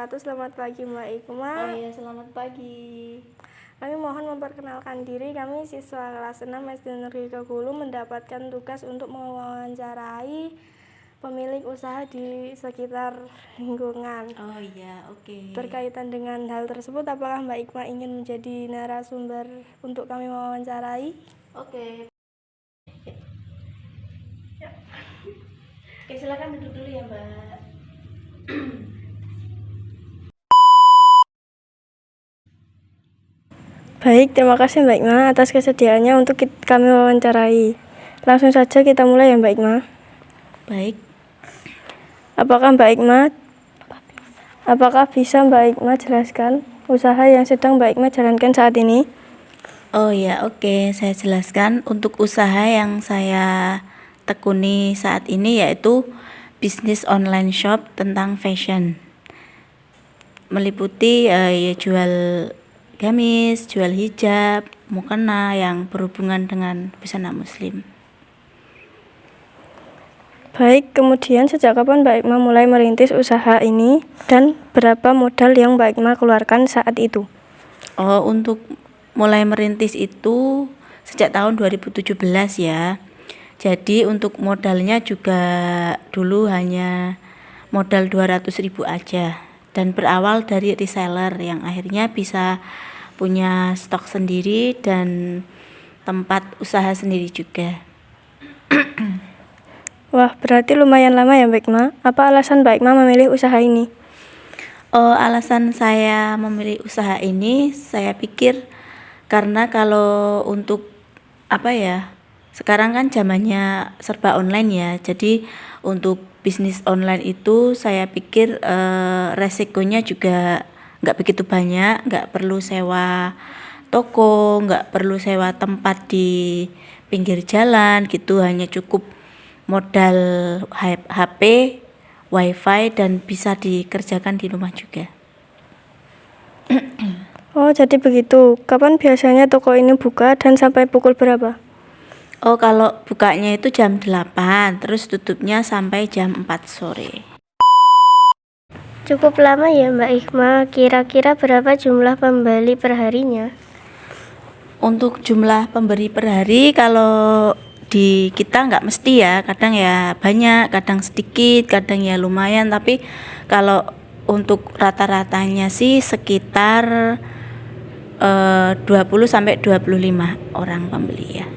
wabarakatuh. Selamat pagi Mbak Ikma. Oh iya, selamat pagi. Kami mohon memperkenalkan diri. Kami siswa kelas 6 SD Negeri Kegulu mendapatkan tugas untuk mewawancarai pemilik usaha di sekitar lingkungan. Oh iya, oke. Berkaitan dengan hal tersebut, apakah Mbak Ikma ingin menjadi narasumber untuk kami mewawancarai? Oke. Oke, silakan duduk dulu ya, Mbak. Baik, terima kasih Mbak Ikma atas kesediaannya untuk kami wawancarai. Langsung saja kita mulai ya Mbak Ikma. Baik. Apakah bisa Mbak Ikma jelaskan usaha yang sedang Mbak Ikma jalankan saat ini? Oh ya, oke. Saya jelaskan untuk usaha yang saya tekuni saat ini yaitu bisnis online shop tentang fashion. Meliputi ya jual gamis, jual hijab, mukena yang berhubungan dengan busana muslim. Baik, kemudian sejak kapan Mbak Ikma mulai merintis usaha ini dan berapa modal yang Mbak Ikma keluarkan saat itu? Oh, untuk mulai merintis itu sejak tahun 2017 ya. Jadi untuk modalnya juga dulu hanya modal 200.000 aja dan berawal dari reseller yang akhirnya bisa punya stok sendiri dan tempat usaha sendiri juga. Wah, berarti lumayan lama ya Mbak Ikma. Apa alasan Mbak Ikma memilih usaha ini? Oh, alasan saya memilih usaha ini, saya pikir karena kalau untuk sekarang kan zamannya serba online ya. Jadi untuk bisnis online itu saya pikir resikonya juga nggak begitu banyak, nggak perlu sewa toko, nggak perlu sewa tempat di pinggir jalan gitu, hanya cukup modal HP, wifi dan bisa dikerjakan di rumah juga. Oh, jadi begitu. Kapan biasanya toko ini buka dan sampai pukul berapa? Oh, kalau bukanya itu jam 8, terus tutupnya sampai jam 4 sore. Cukup lama ya Mbak Ikma. Kira-kira berapa jumlah pembeli perharinya? Untuk jumlah pembeli per hari kalau di kita nggak mesti ya, kadang ya banyak, kadang sedikit, kadang ya lumayan, tapi kalau untuk rata-ratanya sih sekitar 20 sampai 25 orang pembeli ya.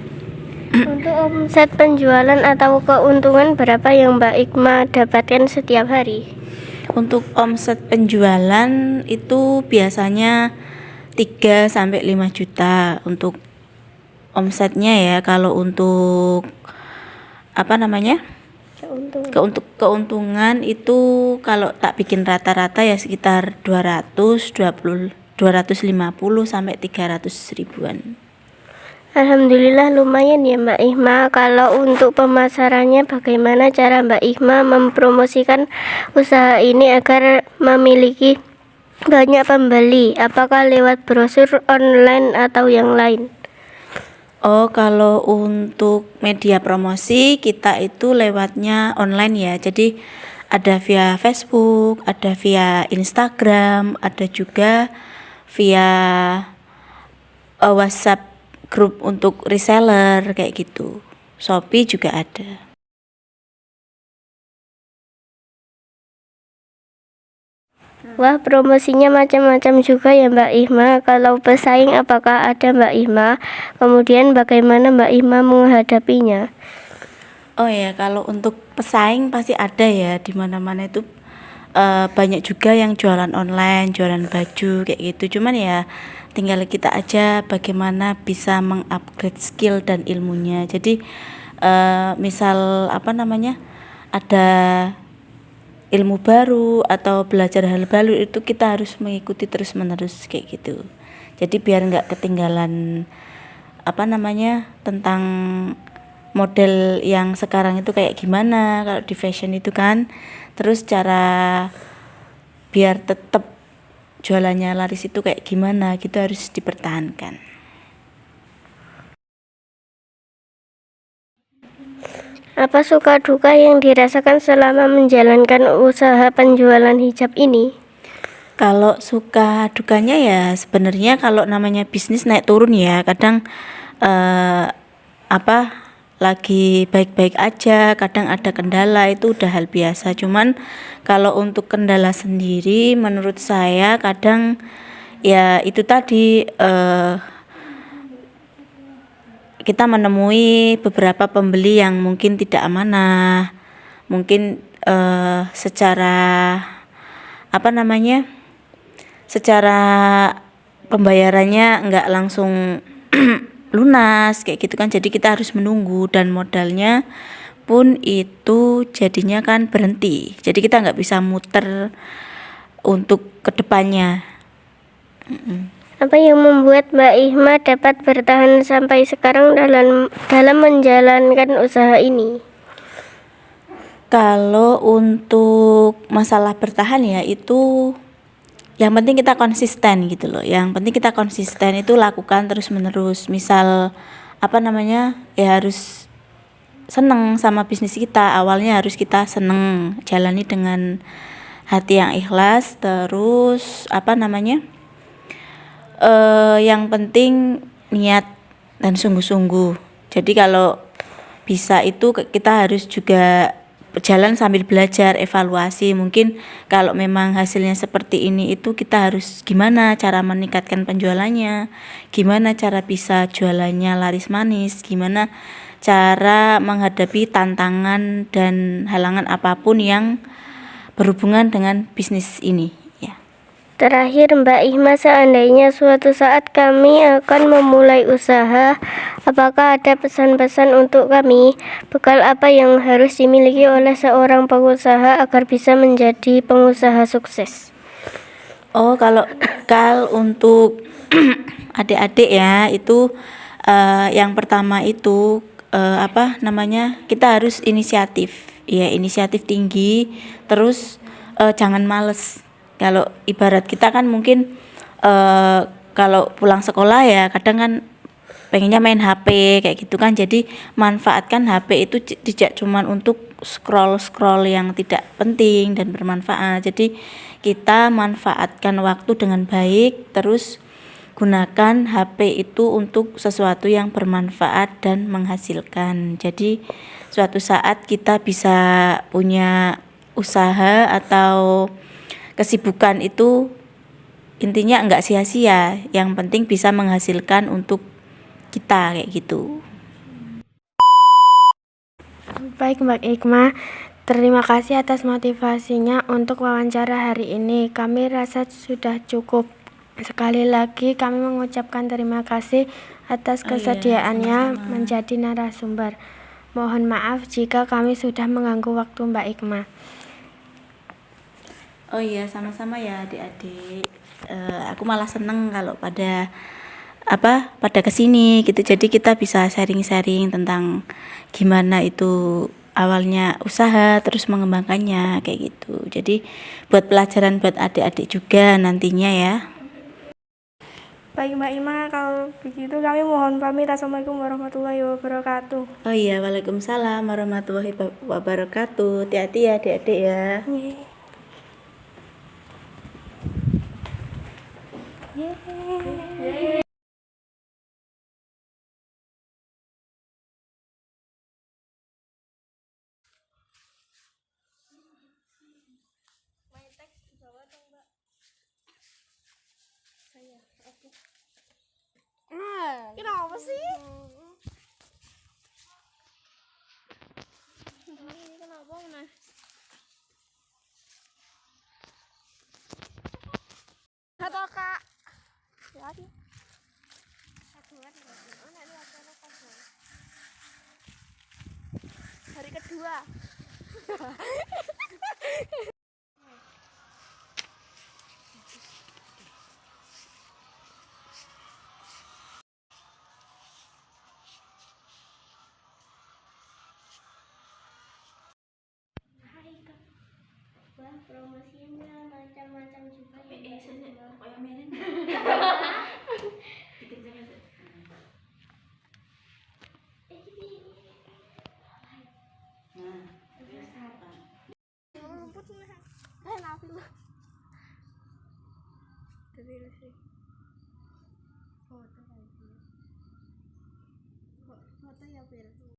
Untuk omset penjualan atau keuntungan berapa yang Mbak Ikma dapatkan setiap hari? Untuk omset penjualan itu biasanya 3 sampai 5 juta untuk omsetnya ya. Kalau untuk keuntungan itu kalau tak bikin rata-rata ya sekitar 250 sampai 300 ribuan. Alhamdulillah lumayan ya Mbak Ikma. Kalau untuk pemasarannya bagaimana cara Mbak Ikma mempromosikan usaha ini agar memiliki banyak pembeli? Apakah lewat brosur online atau yang lain? Oh, kalau untuk media promosi kita itu lewatnya online ya. Jadi ada via Facebook, ada via Instagram, ada juga via WhatsApp grup untuk reseller kayak gitu. Shopee juga ada. Wah, promosinya macam-macam juga ya Mbak Ikma. Kalau pesaing apakah ada Mbak Ikma? Kemudian bagaimana Mbak Ikma menghadapinya? Oh ya, kalau untuk pesaing pasti ada ya, di mana-mana itu banyak juga yang jualan online, jualan baju kayak gitu. Cuman ya tinggal kita aja bagaimana bisa mengupgrade skill dan ilmunya. Jadi misal ada ilmu baru atau belajar hal baru itu kita harus mengikuti terus-menerus kayak gitu. Jadi biar nggak ketinggalan tentang model yang sekarang itu kayak gimana kalau di fashion itu kan. Terus cara biar tetap jualannya laris itu kayak gimana gitu harus dipertahankan. Apa suka duka yang dirasakan selama menjalankan usaha penjualan hijab ini? Kalau suka dukanya ya sebenarnya kalau namanya bisnis naik turun ya, kadang eh, apa lagi baik-baik aja, kadang ada kendala, itu udah hal biasa. Cuman kalau untuk kendala sendiri menurut saya kadang ya itu tadi kita menemui beberapa pembeli yang mungkin tidak amanah, mungkin secara apa namanya, secara pembayarannya nggak langsung lunas kayak gitu kan, jadi kita harus menunggu dan modalnya pun itu jadinya kan berhenti, jadi kita nggak bisa muter untuk kedepannya. Apa yang membuat Mbak Ihma dapat bertahan sampai sekarang dalam menjalankan usaha ini? Kalau untuk masalah bertahan ya itu yang penting kita konsisten gitu loh, yang penting kita konsisten itu lakukan terus menerus. Misal apa namanya, ya harus seneng sama bisnis kita, awalnya harus kita seneng, jalani dengan hati yang ikhlas. Terus apa namanya, yang penting niat dan sungguh-sungguh. Jadi kalau bisa itu kita harus juga berjalan sambil belajar, evaluasi. Mungkin kalau memang hasilnya seperti ini, itu kita harus gimana cara meningkatkan penjualannya, gimana cara bisa jualannya laris manis, gimana cara menghadapi tantangan dan halangan apapun yang berhubungan dengan bisnis ini ya. Terakhir Mbak Ihma, seandainya suatu saat kami akan memulai usaha, apakah ada pesan-pesan untuk kami? Bekal apa yang harus dimiliki oleh seorang pengusaha agar bisa menjadi pengusaha sukses? Oh, kalau bekal untuk adik-adik ya, itu yang pertama itu apa namanya, kita harus inisiatif ya, inisiatif tinggi. Terus jangan males. Kalau ibarat kita kan mungkin kalau pulang sekolah ya kadang kan pengennya main HP kayak gitu kan, jadi manfaatkan HP itu tidak cuman untuk scroll yang tidak penting dan bermanfaat. Jadi kita manfaatkan waktu dengan baik, terus gunakan HP itu untuk sesuatu yang bermanfaat dan menghasilkan. Jadi suatu saat kita bisa punya usaha atau kesibukan itu, intinya enggak sia-sia, yang penting bisa menghasilkan untuk kita kayak gitu. Baik Mbak Ikma, terima kasih atas motivasinya untuk wawancara hari ini. Kami rasa sudah cukup. Sekali lagi kami mengucapkan terima kasih atas kesediaannya sama-sama. menjadi narasumber. Mohon maaf jika kami sudah mengganggu waktu Mbak Ikma. Oh iya, sama-sama ya adik-adik. Aku malah seneng kalau pada kesini gitu. Jadi kita bisa sharing-sharing tentang gimana itu awalnya usaha terus mengembangkannya kayak gitu. Jadi buat pelajaran buat adik-adik juga nantinya ya. Baik Mbak Ima, kalau begitu kami mohon pamit. Assalamualaikum warahmatullahi wabarakatuh. Oh iya, waalaikumsalam warahmatullahi wabarakatuh. Hati-hati ya adik-adik ya. Kenapa sih? Ini kenapa Mas? Atau Kak? Hari kedua. Promosinya macam-macam juga ya. Rumput nih. Nafi lu. Depil sih. Foto lagi. Foto ya, Pil.